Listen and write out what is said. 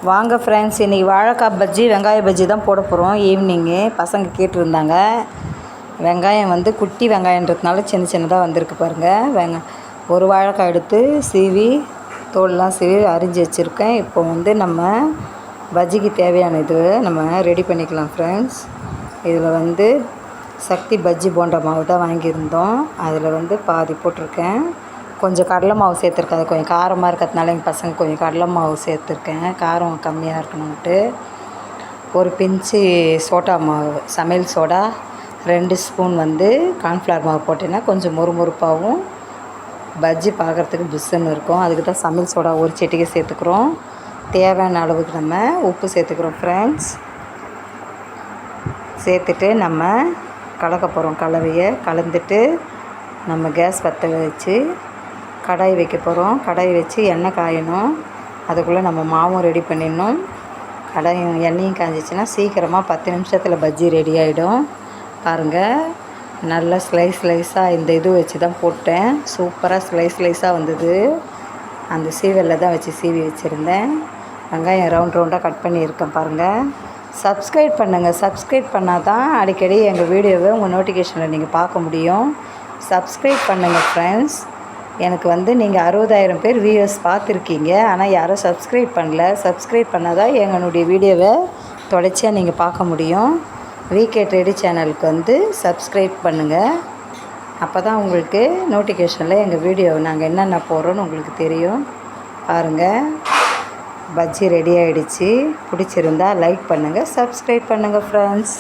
வாங்க ஃப்ரெண்ட்ஸ், இன்றைக்கி வாழைக்காய் பஜ்ஜி வெங்காய பஜ்ஜி தான் போட போகிறோம். ஈவினிங்கு பசங்க கேட்டுருந்தாங்க. வெங்காயம் வந்து குட்டி வெங்காயன்றதுனால சின்னதாக வந்திருக்கு பாருங்கள். ஒரு வாழைக்காய் எடுத்து சீவி தோல்லாம் சீவி அரிஞ்சு வச்சுருக்கேன். இப்போ வந்து நம்ம பஜ்ஜிக்கு தேவையான இது நம்ம ரெடி பண்ணிக்கலாம் ஃப்ரெண்ட்ஸ். இதில் வந்து சக்தி பஜ்ஜி போண்டா மாவு தான் வாங்கியிருந்தோம். அதில் வந்து பாதி போட்டிருக்கேன். கொஞ்சம் கடலை மாவு சேர்த்துருக்கேன். அது கொஞ்சம் காரமாக இருக்கிறதுனால எங்கள் பசங்க கொஞ்சம் கடலை மாவு சேர்த்துருக்கேன், காரம் கம்மியாக இருக்கணுன்ட்டு. ஒரு பிஞ்சு சோடா மாவு, சமையல் சோடா 2 ஸ்பூன் வந்து கார்ன்ஃப்ளவர் மாவு போட்டேன்னா கொஞ்சம் மொறுமொறுப்பாகவும் பஜ்ஜி பார்க்குறதுக்கு புஷ்ஷுன்னு இருக்கும். அதுக்கு தான் சமையல் சோடா ஒரு சிட்டிகை சேர்த்துக்கிறோம். தேவையான அளவுக்கு நம்ம உப்பு சேர்த்துக்கிறோம் ஃப்ரெண்ட்ஸ். சேர்த்துட்டு நம்ம கலக்க போகிறோம். கலவையை கலந்துட்டு நம்ம கேஸ் பற்ற வச்சு கடாய் வைக்க போகிறோம். கடாய் வச்சு எண்ணெய் காயணும். அதுக்குள்ளே நம்ம மாவும் ரெடி பண்ணிடணும். எண்ணெயும் காய்ஞ்சிச்சின்னா சீக்கிரமாக 10 நிமிஷத்தில் பஜ்ஜி ரெடி ஆகிடும். பாருங்கள், நல்ல ஸ்லைஸாக இந்த இது வச்சு தான் போட்டேன். சூப்பராக ஸ்லைஸாக வந்தது. அந்த சீவலில் தான் வச்சு சீவி வச்சுருந்தேன். வெங்காயம் ரவுண்டாக கட் பண்ணியிருக்கேன் பாருங்கள். சப்ஸ்கிரைப் பண்ணுங்கள். சப்ஸ்கிரைப் பண்ணால் தான் அடிக்கடி எங்கள் வீடியோவை உங்கள் நோட்டிஃபிகேஷனில் நீங்கள் பார்க்க முடியும். சப்ஸ்கிரைப் பண்ணுங்கள் ஃப்ரெண்ட்ஸ். எனக்கு வந்து நீங்கள் 60,000 பேர் வியூவர்ஸ் பார்த்துருக்கீங்க, ஆனால் யாரும் சப்ஸ்கிரைப் பண்ணல. சப்ஸ்கிரைப் பண்ணால் தான் எங்களுடைய வீடியோவை தொடர்ச்சியாக நீங்கள் பார்க்க முடியும். விகே ட்ரெடி சேனலுக்கு வந்து சப்ஸ்கிரைப் பண்ணுங்கள். அப்போ தான் உங்களுக்கு நோட்டிஃபிகேஷனில் எங்கள் வீடியோ நாங்கள் என்னென்ன போடுறோன்னு உங்களுக்கு தெரியும். பாருங்கள், பஜ்ஜி ரெடி ஆகிடுச்சு. பிடிச்சிருந்தா லைக் பண்ணுங்கள், சப்ஸ்கிரைப் பண்ணுங்கள் ஃப்ரெண்ட்ஸ்.